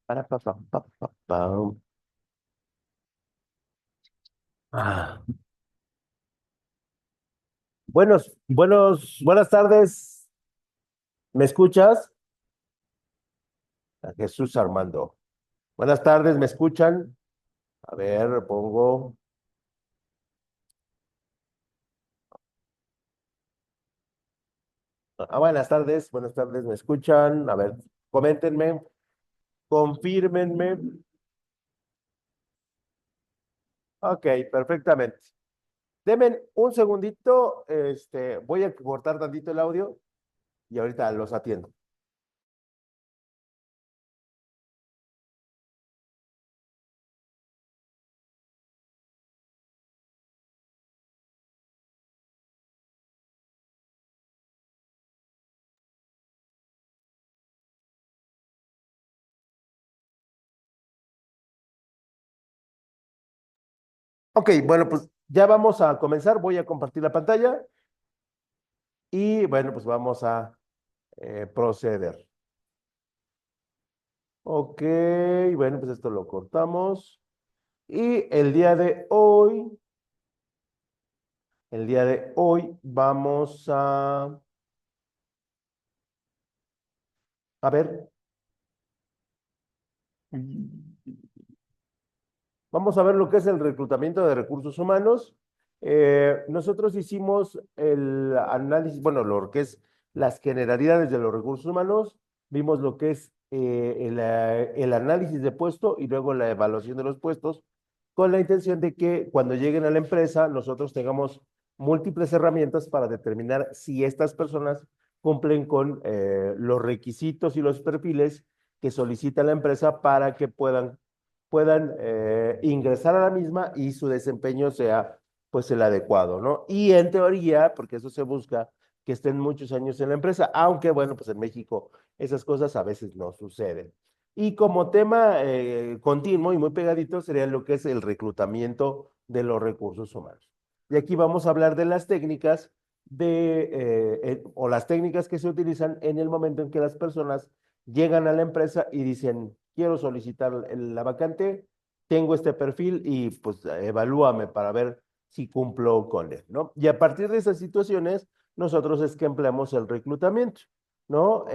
Para, pa. Ah, buenas tardes. ¿Me escuchas? A Jesús Armando. Buenas tardes, ¿me escuchan? A ver, pongo. Buenas tardes, ¿me escuchan? A ver, coméntenme, confírmenme. Ok, perfectamente. Denme un segundito, voy a cortar tantito el audio y ahorita los atiendo. Ok, bueno, pues ya vamos a comenzar. Voy a compartir la pantalla y bueno, pues vamos a proceder. Ok, bueno, pues esto lo cortamos. Y el día de hoy vamos a ver, vamos a ver lo que es el reclutamiento de recursos humanos. Nosotros hicimos el análisis, bueno, lo que es las generalidades de los recursos humanos, vimos lo que es el análisis de puesto y luego la evaluación de los puestos, con la intención de que cuando lleguen a la empresa nosotros tengamos múltiples herramientas para determinar si estas personas cumplen con los requisitos y los perfiles que solicita la empresa para que puedan ingresar a la misma y su desempeño sea pues el adecuado, ¿no? Y en teoría, porque eso se busca, que estén muchos años en la empresa, aunque bueno, pues en México esas cosas a veces no suceden. Y como tema continuo y muy pegadito sería lo que es el reclutamiento de los recursos humanos. Y aquí vamos a hablar de las técnicas o las técnicas que se utilizan en el momento en que las personas llegan a la empresa y dicen, quiero solicitar la vacante, tengo este perfil y pues evalúame para ver si cumplo con él, ¿no? Y a partir de esas situaciones, nosotros es que empleamos el reclutamiento, ¿no?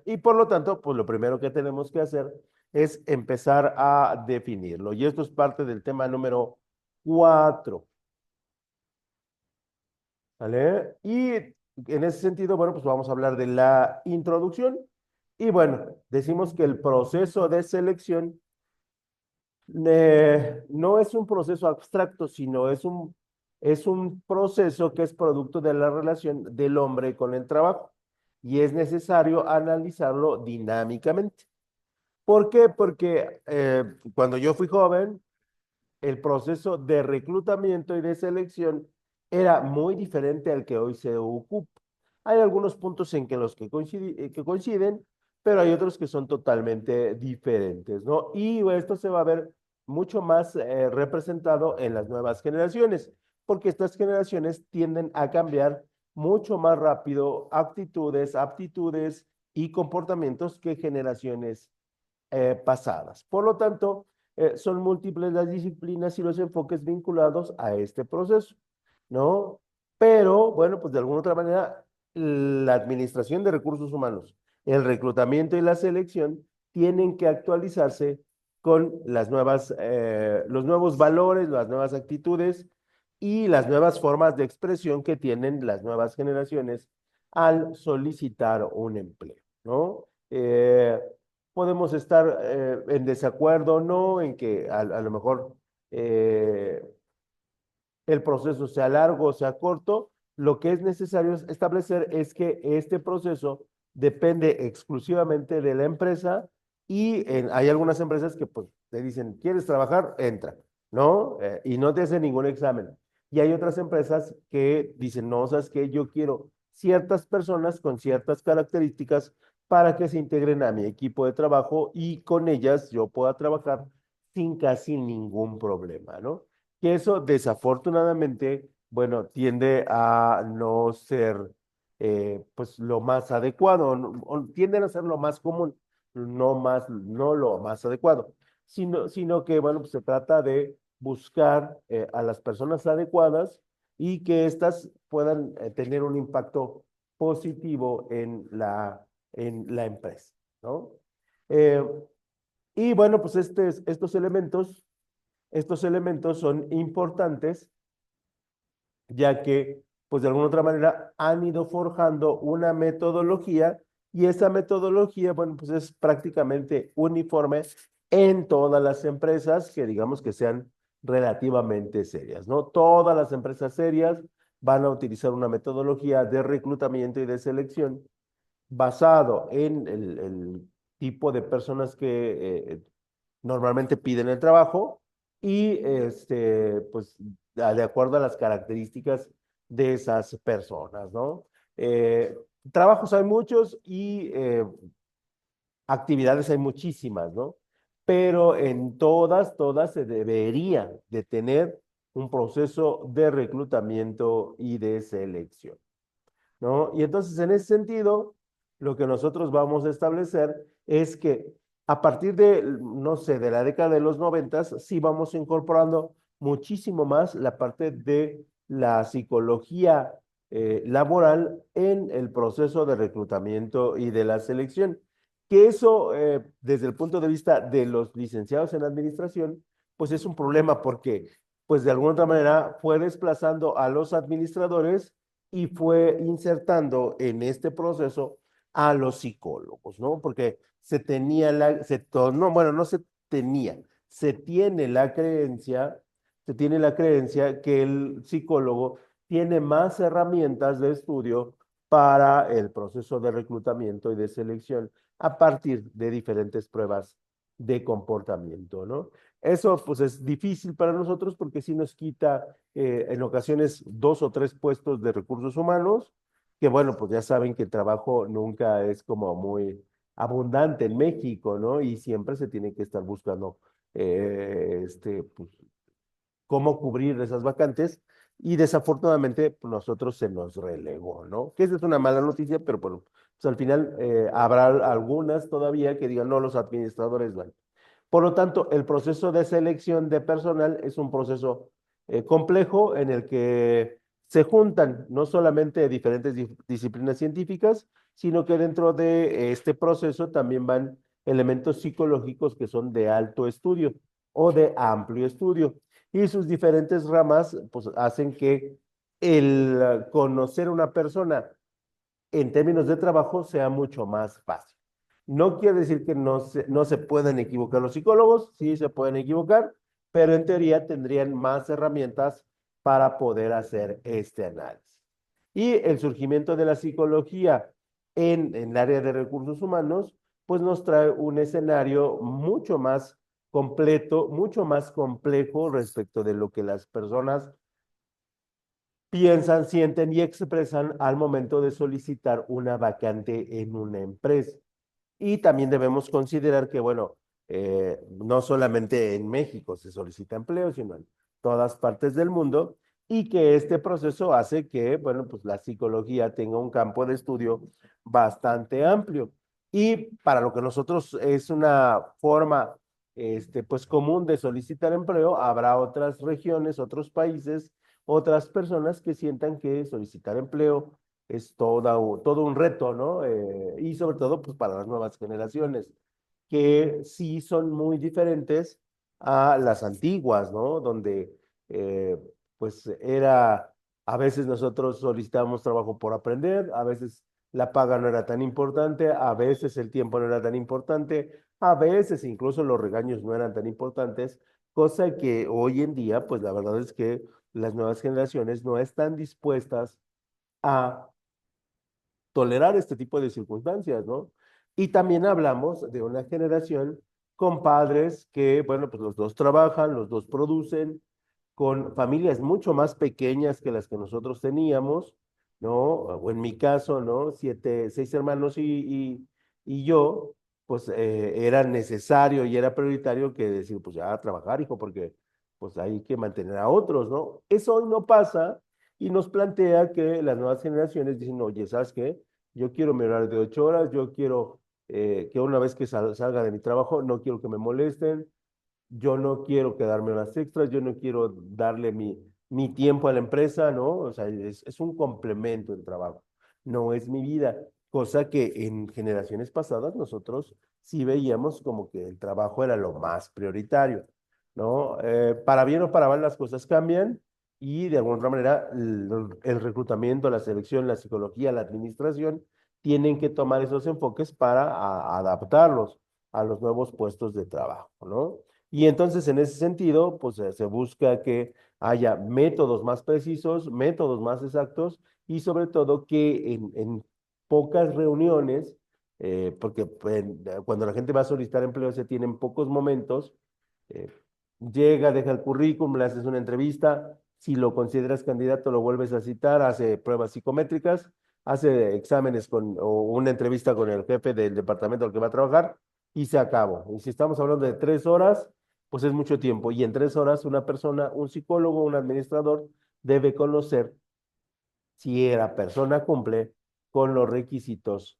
Y por lo tanto, pues lo primero que tenemos que hacer es empezar a definirlo. Y esto es parte del tema número 4, ¿vale? Y en ese sentido, bueno, pues vamos a hablar de la introducción. Y bueno, decimos que el proceso de selección no es un proceso abstracto, sino es un proceso que es producto de la relación del hombre con el trabajo y es necesario analizarlo dinámicamente. ¿Por qué? Porque cuando yo fui joven, el proceso de reclutamiento y de selección era muy diferente al que hoy se ocupa. Hay algunos puntos en que los que coinciden, pero hay otros que son totalmente diferentes, ¿no? Y esto se va a ver mucho más representado en las nuevas generaciones, porque estas generaciones tienden a cambiar mucho más rápido actitudes, aptitudes y comportamientos que generaciones pasadas. Por lo tanto, son múltiples las disciplinas y los enfoques vinculados a este proceso, ¿no? Pero, bueno, pues de alguna otra manera, la administración de recursos humanos, el reclutamiento y la selección tienen que actualizarse con los nuevos valores, las nuevas actitudes y las nuevas formas de expresión que tienen las nuevas generaciones al solicitar un empleo, ¿no? Podemos estar en desacuerdo o no, en que a lo mejor eh, el proceso sea largo o sea corto. Lo que es necesario establecer es que este proceso depende exclusivamente de la empresa y hay algunas empresas que pues te dicen, ¿quieres trabajar? Entra, ¿no? Y no te hacen ningún examen. Y hay otras empresas que dicen, no, sabes que yo quiero ciertas personas con ciertas características para que se integren a mi equipo de trabajo y con ellas yo pueda trabajar sin casi ningún problema, ¿no? Que eso desafortunadamente, bueno, tiende a no ser pues lo más adecuado, o tienden a ser lo más común. no lo más adecuado, sino que, bueno, pues se trata de buscar a las personas adecuadas y que éstas puedan tener un impacto positivo en la empresa, ¿no? Eh, y bueno, pues estos elementos son importantes ya que, pues de alguna otra manera, han ido forjando una metodología y esa metodología, bueno, pues es prácticamente uniforme en todas las empresas que digamos que sean relativamente serias, ¿no? Todas las empresas serias van a utilizar una metodología de reclutamiento y de selección basado en el tipo de personas que normalmente piden el trabajo y pues de acuerdo a las características de esas personas, ¿no? Eh, Trabajos hay muchos y actividades hay muchísimas, ¿no? Pero en todas se debería de tener un proceso de reclutamiento y de selección, ¿no? Y entonces, en ese sentido, lo que nosotros vamos a establecer es que a partir de, no sé, de la década de los noventas, sí vamos incorporando muchísimo más la parte de la psicología laboral en el proceso de reclutamiento y de la selección. Que eso, desde el punto de vista de los licenciados en administración, pues es un problema porque, pues de alguna otra manera, fue desplazando a los administradores y fue insertando en este proceso a los psicólogos, ¿no? Porque no, bueno, no se tenía, se tiene la creencia, se tiene la creencia que el psicólogo tiene más herramientas de estudio para el proceso de reclutamiento y de selección a partir de diferentes pruebas de comportamiento, ¿no? Eso pues es difícil para nosotros porque sí nos quita en ocasiones 2 o 3 puestos de recursos humanos, que bueno, pues ya saben que el trabajo nunca es como muy abundante en México, ¿no? Y siempre se tiene que estar buscando pues, cómo cubrir esas vacantes y desafortunadamente pues, nosotros se nos relegó, ¿no? Que esa es una mala noticia, pero bueno, pues al final habrá algunas todavía que digan, no, los administradores van. Por lo tanto, el proceso de selección de personal es un proceso complejo en el que se juntan no solamente diferentes disciplinas científicas, sino que dentro de este proceso también van elementos psicológicos que son de alto estudio o de amplio estudio. Y sus diferentes ramas pues, hacen que el conocer a una persona en términos de trabajo sea mucho más fácil. No quiere decir que no se puedan equivocar los psicólogos, sí se pueden equivocar, pero en teoría tendrían más herramientas para poder hacer este análisis. Y el surgimiento de la psicología en el área de recursos humanos, pues nos trae un escenario mucho más completo, mucho más complejo respecto de lo que las personas piensan, sienten y expresan al momento de solicitar una vacante en una empresa. Y también debemos considerar que, bueno, no solamente en México se solicita empleo, sino en todas partes del mundo, y que este proceso hace que, bueno, pues la psicología tenga un campo de estudio bastante amplio. Y para lo que nosotros es una forma, pues común de solicitar empleo, habrá otras regiones, otros países, otras personas que sientan que solicitar empleo es todo un reto, ¿no? Y sobre todo, pues para las nuevas generaciones, que sí son muy diferentes a las antiguas, ¿no? Donde, eh, pues a veces nosotros solicitábamos trabajo por aprender, a veces la paga no era tan importante, a veces el tiempo no era tan importante, a veces incluso los regaños no eran tan importantes, cosa que hoy en día, pues la verdad es que las nuevas generaciones no están dispuestas a tolerar este tipo de circunstancias, ¿no? Y también hablamos de una generación con padres que, bueno, pues los dos trabajan, los dos producen, con familias mucho más pequeñas que las que nosotros teníamos, ¿no? O en mi caso, ¿no? 6 hermanos y yo, pues era necesario y era prioritario que decir, pues ya a trabajar, hijo, porque pues hay que mantener a otros, ¿no? Eso hoy no pasa y nos plantea que las nuevas generaciones dicen, oye, ¿sabes qué? Yo quiero mi horario de 8 horas, yo quiero que una vez que salga de mi trabajo, no quiero que me molesten, yo no quiero quedarme horas extras, yo no quiero darle mi tiempo a la empresa, ¿no? O sea, es un complemento el trabajo, no es mi vida, cosa que en generaciones pasadas nosotros sí veíamos como que el trabajo era lo más prioritario, ¿no? Para bien o para mal las cosas cambian y de alguna manera el reclutamiento, la selección, la psicología, la administración tienen que tomar esos enfoques para adaptarlos a los nuevos puestos de trabajo, ¿no? Y entonces, en ese sentido, pues se busca que haya métodos más precisos, métodos más exactos y sobre todo que en pocas reuniones, porque pues, cuando la gente va a solicitar empleo se tienen pocos momentos, eh, llega, deja el currículum, le haces una entrevista, si lo consideras candidato lo vuelves a citar, hace pruebas psicométricas, hace exámenes o una entrevista con el jefe del departamento al que va a trabajar y se acabó. Y si estamos hablando de 3 horas, pues es mucho tiempo. Y en 3 horas una persona, un psicólogo, un administrador, debe conocer si la persona cumple con los requisitos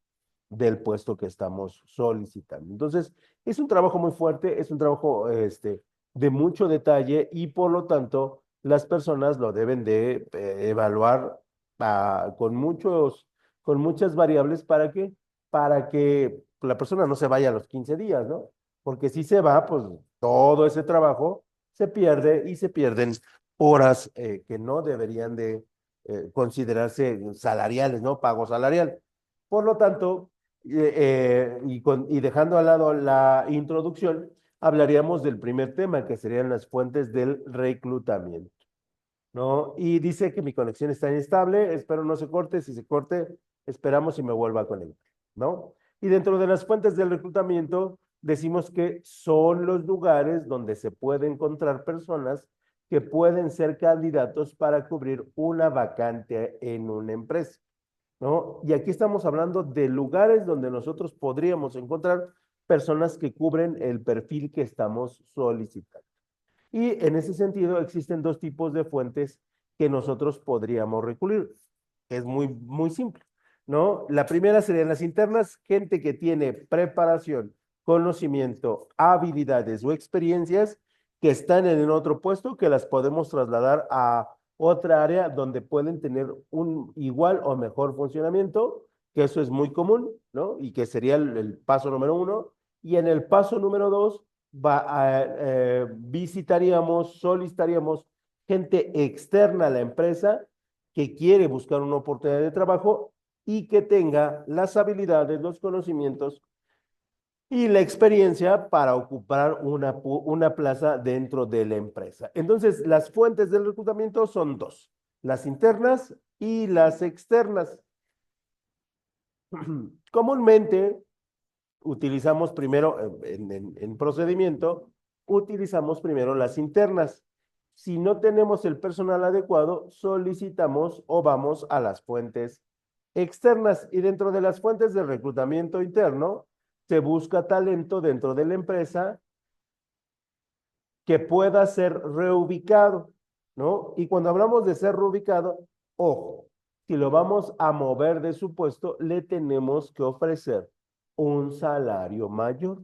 del puesto que estamos solicitando. Entonces, es un trabajo muy fuerte, es un trabajo de mucho detalle y por lo tanto las personas lo deben de evaluar con muchas variables para que la persona no se vaya a los 15 días, ¿no? Porque si se va, pues todo ese trabajo se pierde y se pierden horas que no deberían de considerarse salariales, ¿no? Pago salarial. Por lo tanto, y dejando al lado la introducción, hablaríamos del primer tema, que serían las fuentes del reclutamiento, ¿no? Y dice que mi conexión está inestable, espero no se corte, si se corte, esperamos y me vuelva a conectar, ¿no? Y dentro de las fuentes del reclutamiento, decimos que son los lugares donde se puede encontrar personas que pueden ser candidatos para cubrir una vacante en una empresa, ¿no? Y aquí estamos hablando de lugares donde nosotros podríamos encontrar personas que cubren el perfil que estamos solicitando. Y en ese sentido existen dos tipos de fuentes que nosotros podríamos recurrir. Es muy simple, ¿no? La primera serían las internas, gente que tiene preparación, conocimiento, habilidades o experiencias que están en otro puesto que las podemos trasladar a otra área donde pueden tener un igual o mejor funcionamiento, que eso es muy común, ¿no? Y que sería el paso número uno. Y en el paso número dos, visitaríamos, solicitaríamos gente externa a la empresa que quiere buscar una oportunidad de trabajo y que tenga las habilidades, los conocimientos y la experiencia para ocupar una plaza dentro de la empresa. Entonces, las fuentes del reclutamiento son dos, las internas y las externas. Comúnmente utilizamos primero, en procedimiento, utilizamos primero las internas. Si no tenemos el personal adecuado, solicitamos o vamos a las fuentes externas. Y dentro de las fuentes de reclutamiento interno, se busca talento dentro de la empresa que pueda ser reubicado, ¿no? Y cuando hablamos de ser reubicado, ojo, si lo vamos a mover de su puesto, le tenemos que ofrecer un salario mayor.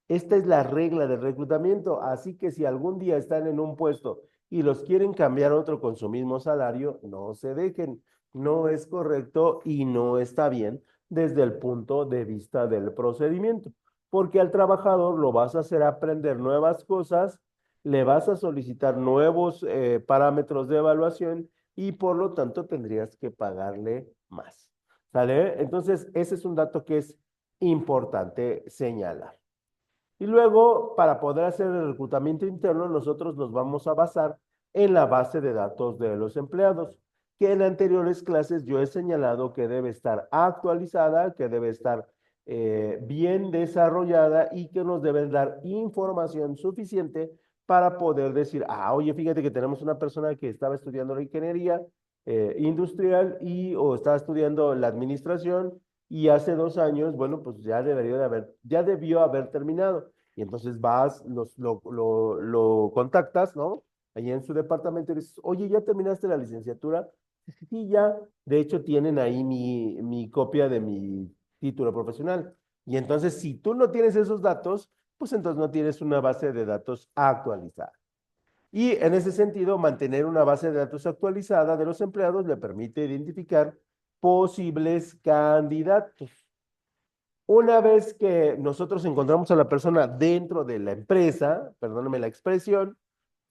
Esta es la regla del reclutamiento, así que si algún día están en un puesto y los quieren cambiar a otro con su mismo salario, no se dejen, no es correcto y no está bien desde el punto de vista del procedimiento, porque al trabajador lo vas a hacer aprender nuevas cosas, le vas a solicitar nuevos parámetros de evaluación y por lo tanto tendrías que pagarle más. ¿Sale? Entonces, ese es un dato que es importante señalar. Y luego, para poder hacer el reclutamiento interno, nosotros nos vamos a basar en la base de datos de los empleados, que en anteriores clases yo he señalado que debe estar actualizada, que debe estar bien desarrollada y que nos deben dar información suficiente para poder decir, oye, fíjate que tenemos una persona que estaba estudiando la ingeniería industrial o estaba estudiando la administración y hace 2 años, bueno, pues ya debió haber terminado. Y entonces vas, lo contactas, ¿no? Allí en su departamento y dices, oye, ¿ya terminaste la licenciatura? Sí, sí, ya. De hecho, tienen ahí mi copia título profesional. Y entonces, si tú no tienes esos datos, pues entonces no tienes una base de datos actualizada. Y en ese sentido, mantener una base de datos actualizada de los empleados le permite identificar posibles candidatos. Una vez que nosotros encontramos a la persona dentro de la empresa, perdóname la expresión,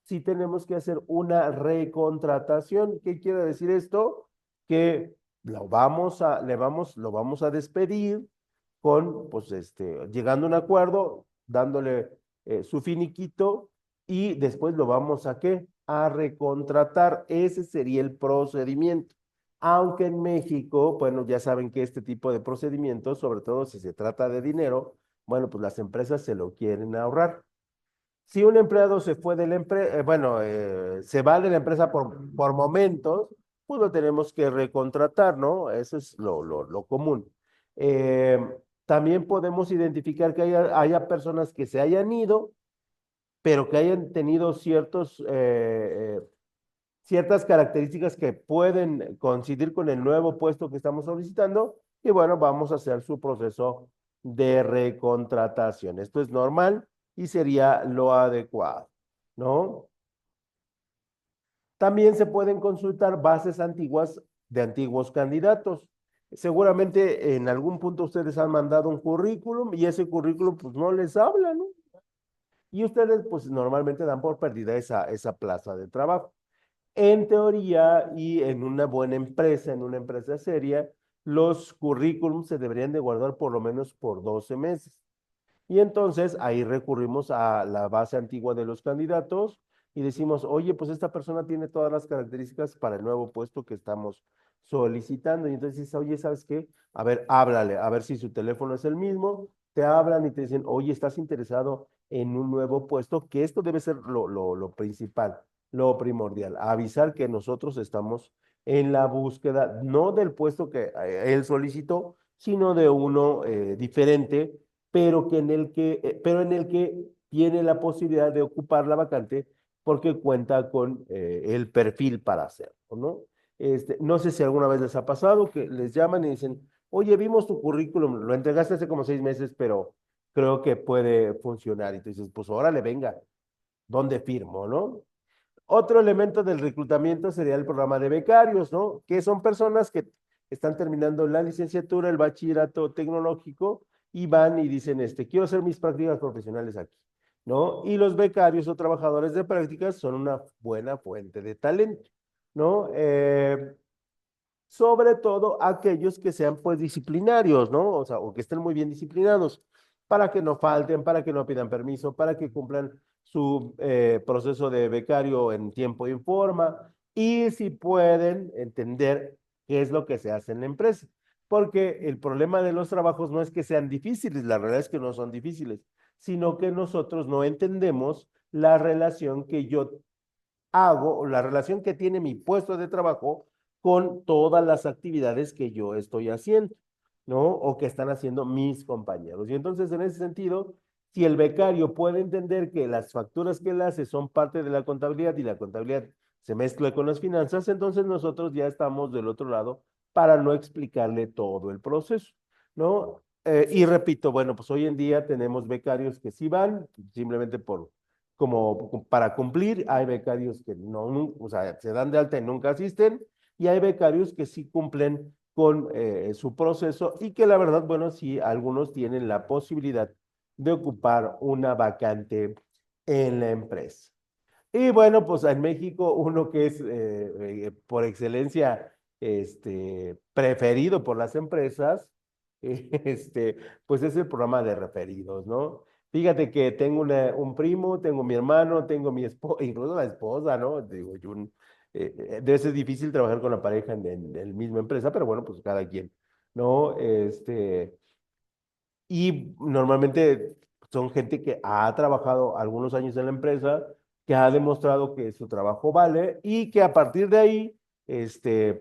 sí tenemos que hacer una recontratación. ¿Qué quiere decir esto? Que lo vamos a despedir con, pues, llegando a un acuerdo, dándole su finiquito y después lo vamos a ¿qué? A recontratar. Ese sería el procedimiento. Aunque en México, bueno, ya saben que este tipo de procedimientos, sobre todo si se trata de dinero, bueno, pues las empresas se lo quieren ahorrar. Si un empleado se fue de la empresa, se va de la empresa por momentos, pues lo tenemos que recontratar, ¿no? Eso es lo común. Eh, También podemos identificar que haya personas que se hayan ido, pero que hayan tenido ciertas características que pueden coincidir con el nuevo puesto que estamos solicitando, y bueno, vamos a hacer su proceso de recontratación. Esto es normal y sería lo adecuado, ¿no? También se pueden consultar bases antiguas de antiguos candidatos. Seguramente en algún punto ustedes han mandado un currículum y ese currículum pues no les habla, ¿no? Y ustedes pues normalmente dan por perdida esa plaza de trabajo. En teoría y en una buena empresa, en una empresa seria, los currículums se deberían de guardar por lo menos por 12 meses. Y entonces ahí recurrimos a la base antigua de los candidatos y decimos, oye, pues esta persona tiene todas las características para el nuevo puesto que estamos solicitando. Y entonces dices, oye, ¿sabes qué? A ver, háblale, a ver si su teléfono es el mismo. Te hablan y te dicen, oye, ¿estás interesado en un nuevo puesto? Que esto debe ser lo principal, lo primordial, avisar que nosotros estamos en la búsqueda, no del puesto que él solicitó, sino de uno diferente, pero en el que tiene la posibilidad de ocupar la vacante porque cuenta con el perfil para hacerlo, ¿no? No sé si alguna vez les ha pasado que les llaman y dicen, oye, vimos tu currículum, lo entregaste hace como 6 meses, pero creo que puede funcionar. Y tú dices, pues órale, venga, ¿dónde firmo, no? Otro elemento del reclutamiento sería el programa de becarios, ¿no? Que son personas que están terminando la licenciatura, el bachillerato tecnológico y van y dicen, quiero hacer mis prácticas profesionales aquí, ¿no? Y los becarios o trabajadores de prácticas son una buena fuente de talento, ¿no? Sobre todo aquellos que sean pues disciplinarios, ¿no? O sea, o que estén muy bien disciplinados, para que no falten, para que no pidan permiso, para que cumplan su proceso de becario en tiempo y forma, y si pueden entender qué es lo que se hace en la empresa. Porque el problema de los trabajos no es que sean difíciles, la realidad es que no son difíciles, sino que nosotros no entendemos la relación que yo hago o la relación que tiene mi puesto de trabajo con todas las actividades que yo estoy haciendo, ¿no? O que están haciendo mis compañeros. Y entonces, en ese sentido, si el becario puede entender que las facturas que él hace son parte de la contabilidad y la contabilidad se mezcla con las finanzas, entonces nosotros ya estamos del otro lado para no explicarle todo el proceso, ¿no? Y repito, bueno, pues hoy en día tenemos becarios que sí van, simplemente como para cumplir, hay becarios que no, o sea, se dan de alta y nunca asisten, y hay becarios que sí cumplen con su proceso y que la verdad, bueno, sí, algunos tienen la posibilidad de ocupar una vacante en la empresa. Y bueno, pues en México uno que es por excelencia preferido por las empresas, pues es el programa de referidos, ¿no? Fíjate que tengo un primo, tengo mi hermano, tengo mi esposa, incluso la esposa, ¿no? Digo, debe ser difícil trabajar con la pareja en la misma empresa, pero bueno, pues cada quien, ¿no? Y normalmente son gente que ha trabajado algunos años en la empresa, que ha demostrado que su trabajo vale y que a partir de ahí,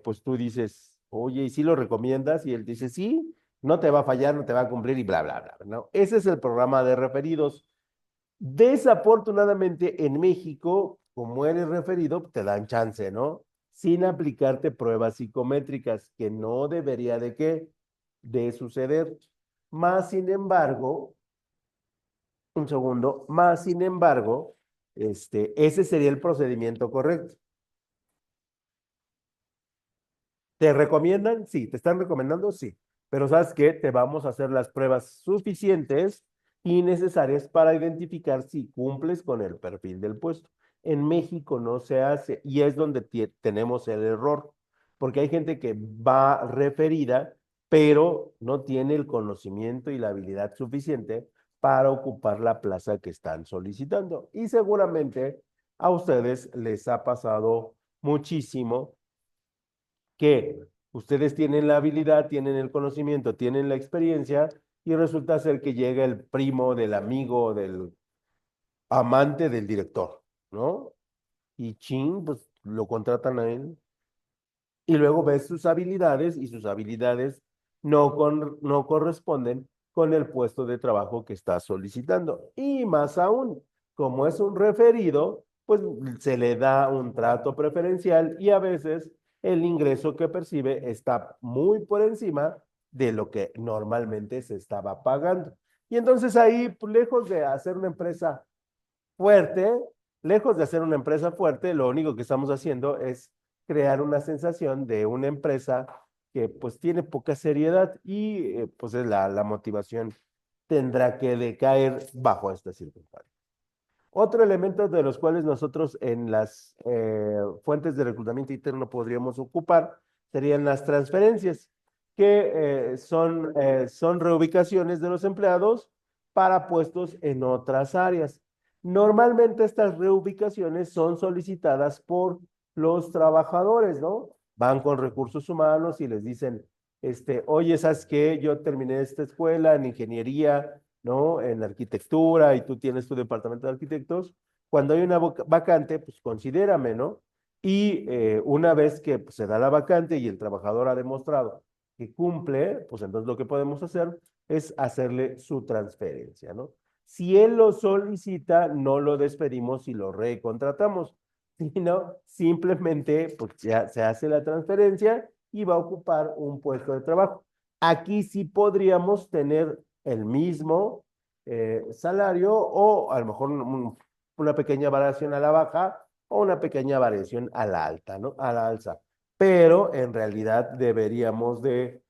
pues tú dices, oye, ¿y si lo recomiendas? Y él dice, sí, no te va a fallar, no te va a cumplir y bla, bla, bla, ¿no? Ese es el programa de referidos. Desafortunadamente en México, como eres referido, te dan chance, ¿no? Sin aplicarte pruebas psicométricas, que no debería de qué, de suceder. Más sin embargo, un segundo, más sin embargo, ese sería el procedimiento correcto. ¿Te recomiendan? Sí. ¿Te están recomendando? Sí. Pero ¿sabes qué? Te vamos a hacer las pruebas suficientes y necesarias para identificar si cumples con el perfil del puesto. En México no se hace y es donde tenemos el error, porque hay gente que va referida, pero no tiene el conocimiento y la habilidad suficiente para ocupar la plaza que están solicitando. Y seguramente a ustedes les ha pasado muchísimo que ustedes tienen la habilidad, tienen el conocimiento, tienen la experiencia y resulta ser que llega el primo del amigo, del amante del director, ¿no? Y chin, pues lo contratan a él y luego ves sus habilidades y sus habilidades no corresponden con el puesto de trabajo que está solicitando. Y más aún, como es un referido, pues se le da un trato preferencial y a veces el ingreso que percibe está muy por encima de lo que normalmente se estaba pagando. Y entonces ahí, pues, lejos de hacer una empresa fuerte, lejos de hacer una empresa fuerte, lo único que estamos haciendo es crear una sensación de una empresa que pues tiene poca seriedad y pues es la motivación tendrá que decaer bajo estas circunstancias. Otro elemento de los cuales nosotros en las fuentes de reclutamiento interno podríamos ocupar serían las transferencias, que son reubicaciones de los empleados para puestos en otras áreas. Normalmente estas reubicaciones son solicitadas por los trabajadores, ¿no? Van con recursos humanos y les dicen, oye, ¿sabes qué? Yo terminé esta escuela en ingeniería, ¿no? En arquitectura y tú tienes tu departamento de arquitectos. Cuando hay una vacante, pues considérame, ¿no? Y una vez que pues, se da la vacante y el trabajador ha demostrado que cumple, pues entonces lo que podemos hacer es hacerle su transferencia, ¿no? Si él lo solicita, no lo despedimos y lo recontratamos, sino simplemente pues ya se hace la transferencia y va a ocupar un puesto de trabajo. Aquí sí podríamos tener el mismo salario o a lo mejor una pequeña variación a la baja o una pequeña variación a la alta, ¿no? A la alza. Pero en realidad deberíamos de,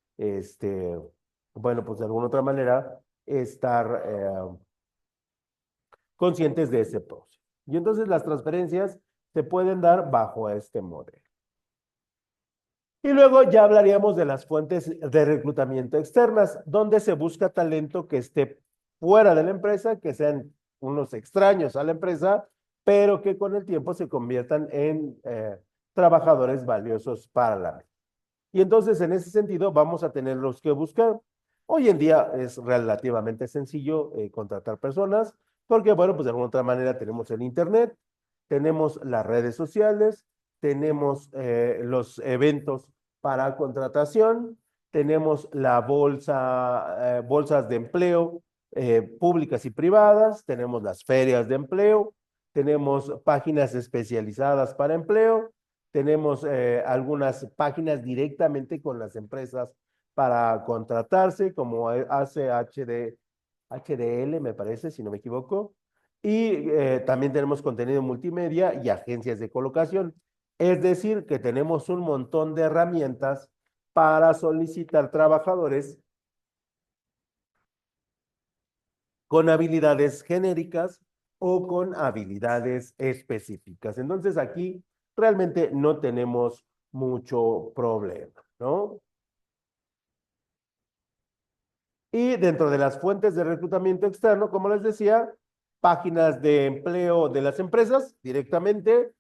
bueno, pues de alguna otra manera estar conscientes de ese proceso. Y entonces las transferencias se pueden dar bajo este modelo. Y luego ya hablaríamos de las fuentes de reclutamiento externas, donde se busca talento que esté fuera de la empresa, que sean unos extraños a la empresa, pero que con el tiempo se conviertan en trabajadores valiosos para la empresa. Y entonces, en ese sentido, vamos a tener los que buscar. Hoy en día es relativamente sencillo contratar personas, porque, bueno, pues de alguna otra manera tenemos el Internet, tenemos las redes sociales, tenemos los eventos para contratación, tenemos la bolsas de empleo públicas y privadas, tenemos las ferias de empleo, tenemos páginas especializadas para empleo, tenemos algunas páginas directamente con las empresas para contratarse, como hace HDL, me parece, si no me equivoco. Y también tenemos contenido multimedia y agencias de colocación. Es decir, que tenemos un montón de herramientas para solicitar trabajadores con habilidades genéricas o con habilidades específicas. Entonces aquí realmente no tenemos mucho problema, ¿no? Y dentro de las fuentes de reclutamiento externo, como les decía, páginas de empleo de las empresas directamente.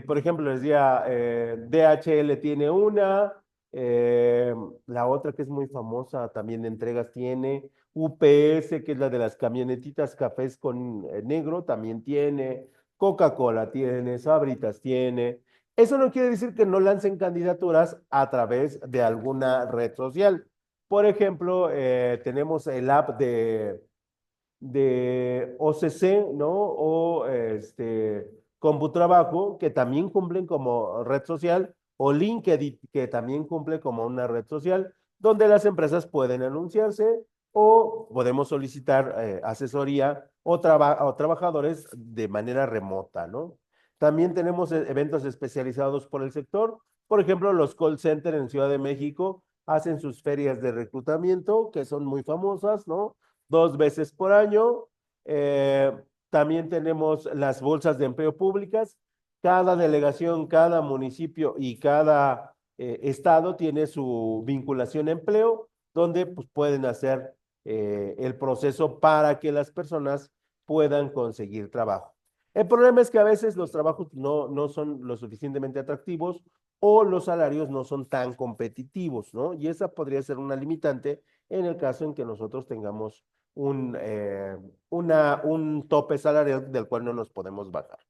Por ejemplo, les decía, DHL tiene una, eh, la otra que es muy famosa también de entregas tiene, UPS, que es la de las camionetitas cafés con negro, también tiene, Coca-Cola tiene, Sabritas tiene. Eso no quiere decir que no lancen candidaturas a través de alguna red social. Por ejemplo, tenemos el app de OCC, ¿no? O Computrabajo, que también cumplen como red social, o LinkedIn, que también cumple como una red social, donde las empresas pueden anunciarse o podemos solicitar asesoría o trabajadores de manera remota, ¿no? También tenemos eventos especializados por el sector. Por ejemplo, los call centers en Ciudad de México hacen sus ferias de reclutamiento, que son muy famosas, ¿no? 2 veces por año. Eh, También tenemos las bolsas de empleo públicas. Cada delegación, cada municipio y cada estado tiene su vinculación a empleo, donde pues, pueden hacer el proceso para que las personas puedan conseguir trabajo. El problema es que a veces los trabajos no son lo suficientemente atractivos o los salarios no son tan competitivos, ¿no? Y esa podría ser una limitante en el caso en que nosotros tengamos un tope salarial del cual no nos podemos bajar.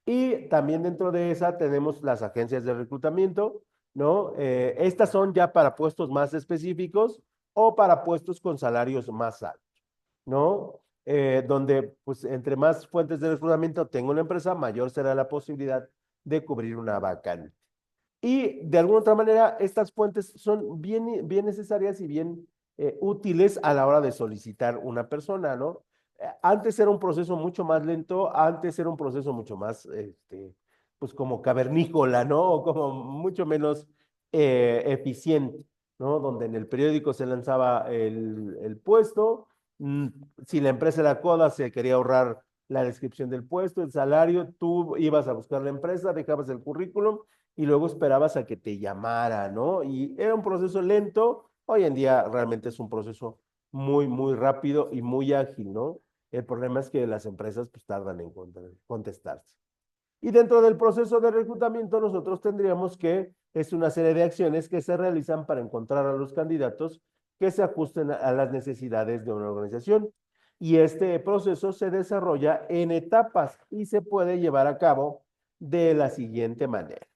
Y también dentro de esa tenemos las agencias de reclutamiento, ¿no? Estas son ya para puestos más específicos o para puestos con salarios más altos, ¿no? Donde, pues, entre más fuentes de reclutamiento tenga una empresa, mayor será la posibilidad de cubrir una vacante. Y de alguna otra manera, estas fuentes son bien necesarias y bien útiles a la hora de solicitar una persona, ¿no? Antes era un proceso mucho más lento, antes era un proceso mucho más, pues como cavernícola, ¿no? O como mucho menos eficiente, ¿no? Donde en el periódico se lanzaba el puesto, mm, si la empresa era coda, se quería ahorrar la descripción del puesto, el salario, tú ibas a buscar la empresa, dejabas el currículum y luego esperabas a que te llamara, ¿no? Y era un proceso lento, hoy en día realmente es un proceso muy rápido y muy ágil, ¿no? El problema es que las empresas pues tardan en contestarse. Y dentro del proceso de reclutamiento nosotros tendríamos que, es una serie de acciones que se realizan para encontrar a los candidatos que se ajusten a las necesidades de una organización. Y este proceso se desarrolla en etapas y se puede llevar a cabo de la siguiente manera.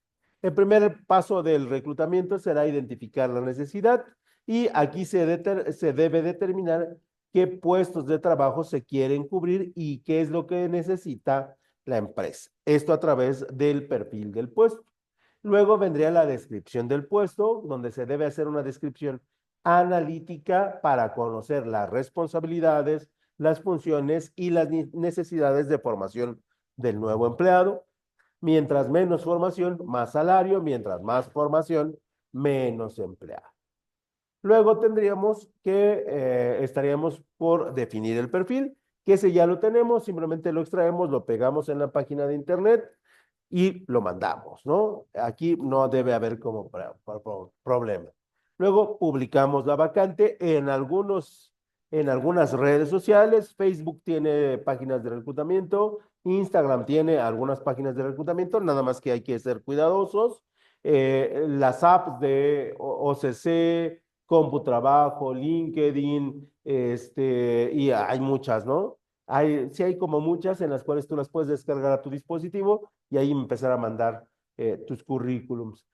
El primer paso del reclutamiento será identificar la necesidad y aquí se debe determinar qué puestos de trabajo se quieren cubrir y qué es lo que necesita la empresa. Esto a través del perfil del puesto. Luego vendría la descripción del puesto, donde se debe hacer una descripción analítica para conocer las responsabilidades, las funciones y las necesidades de formación del nuevo empleado. Mientras menos formación, más salario, mientras más formación, menos empleado. Luego tendríamos que, estaríamos por definir el perfil, que ese ya lo tenemos, simplemente lo extraemos, lo pegamos en la página de internet y lo mandamos, ¿no? Aquí no debe haber como problema. Luego publicamos la vacante en algunas redes sociales. Facebook tiene páginas de reclutamiento, Instagram tiene algunas páginas de reclutamiento, nada más que hay que ser cuidadosos. Las apps de OCC, CompuTrabajo, LinkedIn, y hay muchas, ¿no? Sí hay como muchas en las cuales tú las puedes descargar a tu dispositivo y ahí empezar a mandar tus currículums.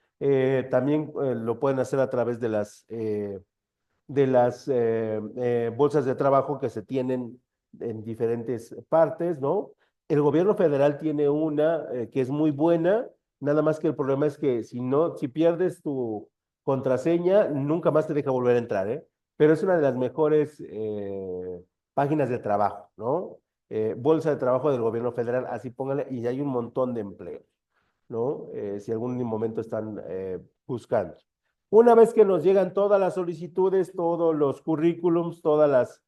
También lo pueden hacer a través de las bolsas de trabajo que se tienen en diferentes partes, ¿no? El gobierno federal tiene una que es muy buena, nada más que el problema es que si pierdes tu contraseña, nunca más te deja volver a entrar, ¿eh? Pero es una de las mejores páginas de trabajo, ¿no? Bolsa de trabajo del gobierno federal, así póngale, y hay un montón de empleos, ¿no? Si algún momento están buscando. Una vez que nos llegan todas las solicitudes, todos los currículums, todas las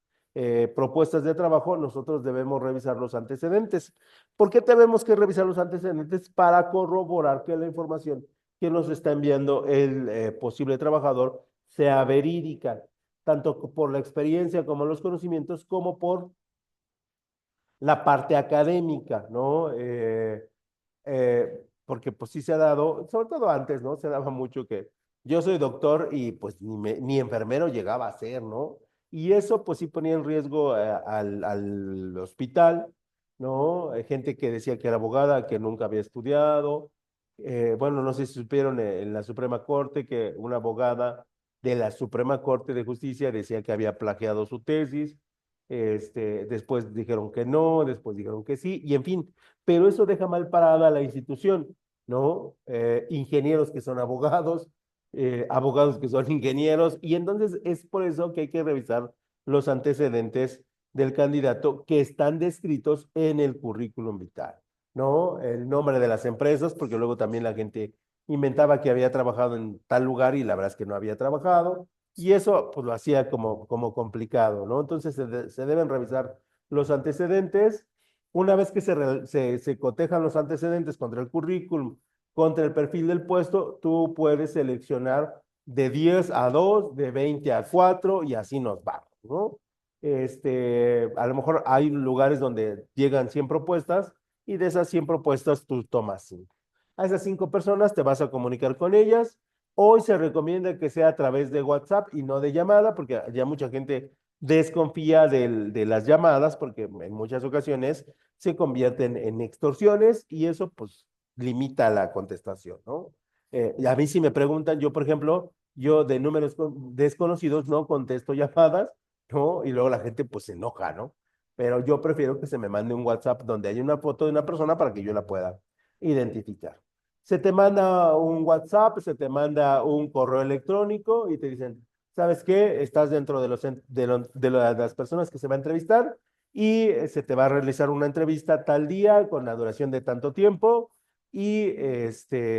propuestas de trabajo, nosotros debemos revisar los antecedentes. ¿Por qué tenemos que revisar los antecedentes? Para corroborar que la información que nos está enviando el posible trabajador sea verídica, tanto por la experiencia como los conocimientos, como por la parte académica, ¿no? Porque pues sí se ha dado, sobre todo antes, ¿no? Se daba mucho que yo soy doctor y pues ni enfermero llegaba a ser, ¿no? Y eso pues sí ponía en riesgo al hospital, ¿no? Hay gente que decía que era abogada, que nunca había estudiado. Bueno, no sé si supieron en la Suprema Corte que una abogada de la Suprema Corte de Justicia decía que había plagiado su tesis. Después dijeron que no, después dijeron que sí, y en fin, pero eso deja mal parada a la institución, ¿no? Ingenieros que son abogados, abogados que son ingenieros, y entonces es por eso que hay que revisar los antecedentes del candidato que están descritos en el currículum vitae, ¿no? El nombre de las empresas, porque luego también la gente inventaba que había trabajado en tal lugar y la verdad es que no había trabajado, y eso pues lo hacía como complicado, ¿no? Entonces se deben revisar los antecedentes. Una vez que se cotejan los antecedentes contra el currículum, contra el perfil del puesto, tú puedes seleccionar de 10 a 2, de 20 a 4 y así nos vamos, ¿no? A lo mejor hay lugares donde llegan 100 propuestas y de esas 100 propuestas tú tomas 5. A esas 5 personas te vas a comunicar con ellas. Hoy se recomienda que sea a través de WhatsApp y no de llamada, porque ya mucha gente desconfía de las llamadas, porque en muchas ocasiones se convierten en extorsiones y eso pues limita la contestación, ¿no? Y a mí si me preguntan, yo por ejemplo, yo de números desconocidos no contesto llamadas, ¿no? Y luego la gente pues se enoja, ¿no? Pero yo prefiero que se me mande un WhatsApp donde haya una foto de una persona para que yo la pueda identificar. Se te manda un WhatsApp, se te manda un correo electrónico y te dicen, ¿sabes qué? Estás dentro de las personas que se va a entrevistar y se te va a realizar una entrevista tal día con la duración de tanto tiempo y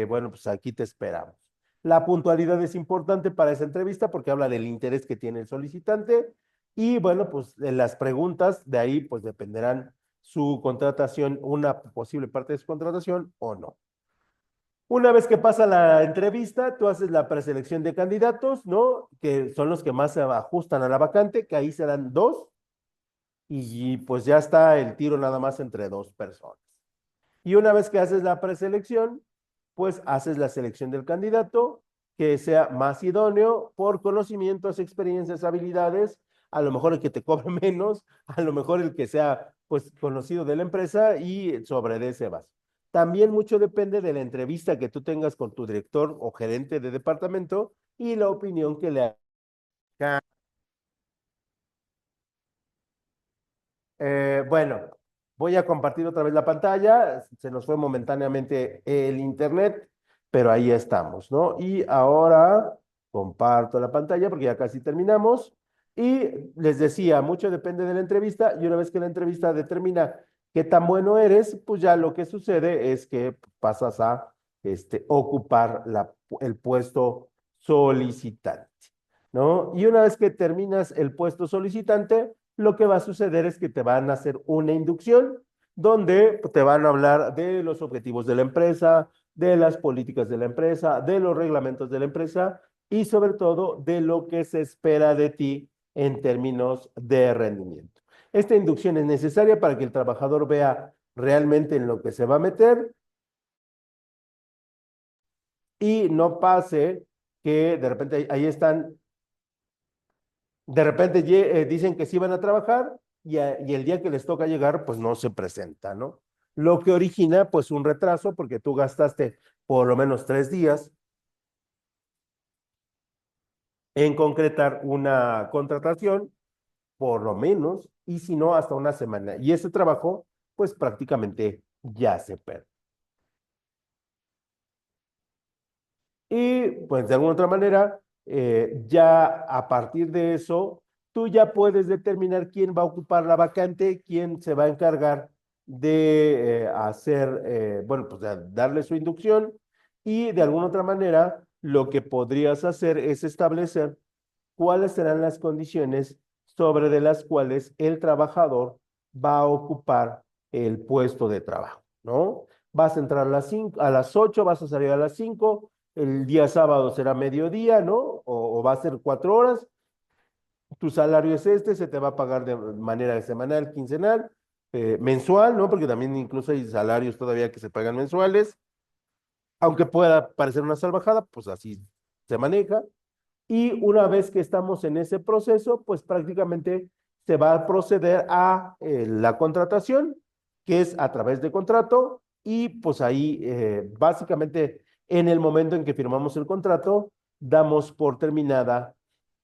bueno, pues aquí te esperamos. La puntualidad es importante para esa entrevista porque habla del interés que tiene el solicitante y bueno, pues de las preguntas de ahí pues dependerán su contratación, una posible parte de su contratación o no. Una vez que pasa la entrevista, tú haces la preselección de candidatos, ¿no? Que son los que más se ajustan a la vacante, que ahí serán dos, y pues ya está el tiro nada más entre dos personas. Y una vez que haces la preselección, pues haces la selección del candidato que sea más idóneo por conocimientos, experiencias, habilidades, a lo mejor el que te cobre menos, a lo mejor el que sea pues conocido de la empresa y sobre de ese vas. También mucho depende de la entrevista que tú tengas con tu director o gerente de departamento y la opinión que le haga. Bueno, voy a compartir otra vez la pantalla. Se nos fue momentáneamente el internet, pero ahí estamos, ¿no? Y ahora comparto la pantalla porque ya casi terminamos. Y les decía, mucho depende de la entrevista y una vez que la entrevista determina qué tan bueno eres, pues ya lo que sucede es que pasas a ocupar el puesto solicitante, ¿no? Y una vez que terminas el puesto solicitante, lo que va a suceder es que te van a hacer una inducción donde te van a hablar de los objetivos de la empresa, de las políticas de la empresa, de los reglamentos de la empresa y sobre todo de lo que se espera de ti en términos de rendimiento. Esta inducción es necesaria para que el trabajador vea realmente en lo que se va a meter y no pase que de repente ahí están de repente dicen que sí van a trabajar y el día que les toca llegar, pues no se presenta, ¿no? Lo que origina, pues, un retraso porque tú gastaste por lo menos 3 días en concretar una contratación, por lo menos, y si no, hasta una semana. Y ese trabajo, pues, prácticamente ya se perdió. Y pues de alguna otra manera, ya a partir de eso, tú ya puedes determinar quién va a ocupar la vacante, quién se va a encargar de hacer, bueno, pues de darle su inducción y de alguna otra manera, lo que podrías hacer es establecer cuáles serán las condiciones sobre de las cuales el trabajador va a ocupar el puesto de trabajo, ¿no? Vas a entrar a las 8, vas a salir a las 5, el día sábado será mediodía, ¿no? O va a ser 4 horas, tu salario es se te va a pagar de manera semanal, quincenal, mensual, ¿no? Porque también incluso hay salarios todavía que se pagan mensuales, aunque pueda parecer una salvajada, pues así se maneja. Y una vez que estamos en ese proceso, pues prácticamente se va a proceder a la contratación, que es a través de contrato, y pues ahí básicamente en el momento en que firmamos el contrato, damos por terminada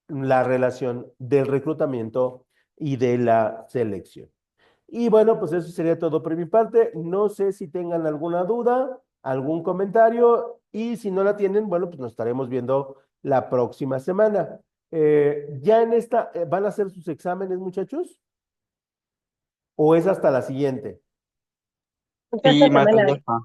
la relación del reclutamiento y de la selección. Y bueno, pues eso sería todo por mi parte. No sé si tengan alguna duda. algún comentario y si no la tienen, bueno, pues nos estaremos viendo la próxima semana. ¿Ya en esta van a hacer sus exámenes, muchachos? ¿O es hasta la siguiente? Ya esta Sí, maestro, semana. ya está.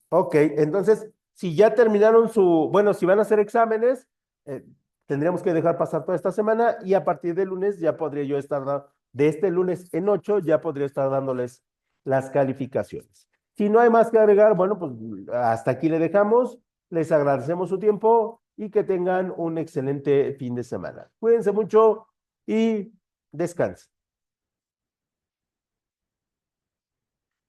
Ok, entonces, si ya terminaron bueno, si van a hacer exámenes, eh, tendríamos que dejar pasar toda esta semana y a partir del lunes ya podría yo estar, de este lunes en 8, ya podría estar dándoles las calificaciones. Si no hay más que agregar, bueno, pues hasta aquí le dejamos. Les agradecemos su tiempo y que tengan un excelente fin de semana. Cuídense mucho y descansen.